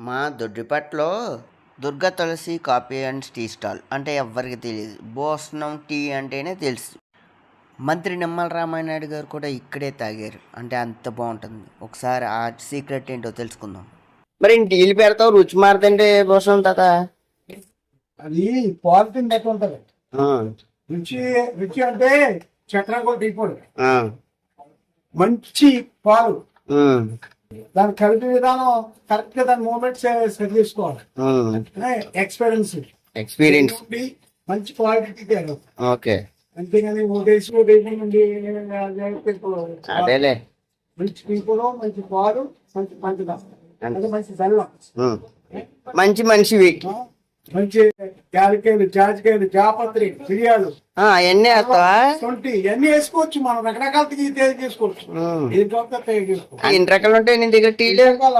మా దొడ్డిపట్లో దుర్గా తులసి coffee and tea stall అంటే ఎవ్వరికి తెలియదు. భూషణం టీ అంటేనే తెలుసు. మంత్రి నిమ్మల రామానాయుడు గారు కూడా ఇక్కడే తాగారు. అంటే అంత బాగుంటుంది. ఒకసారి ఆ సీక్రెట్ ఏంటో తెలుసుకుందాం. మరి టీలు పెడతావు, రుచి మారుతుంటే భూషణం తాత. అది పాలిథిన్ బట్టి ఉంటది. రుచి రుచి అంటే చక్రం కూడా టీపోడు. మంచి పాలు దాని కలిపి విధానం కరెక్ట్ గా దాని మూమెంట్ సెట్ చేసుకోవాలి. ఎక్స్పీరియన్స్ మంచి క్వాలిటీ ఓకే. అంతేగాని అదేలే మంచి టీపులు, మంచి పాలు, మంచి పంచదార, మంచి బెల్లం, మంచి మనిషివి, మంచి యాలకాయలు, జాజికాయలు, జాపత్రి, మిరియాలు అవన్నీ వేస్తావా? ఇవన్నీ వేసుకోవచ్చు. మనం రకరకాల తయారు చేసుకోవచ్చు. ఎన్ని రకాలు ఉంటాయి నీ దగ్గర టీలు? రకాల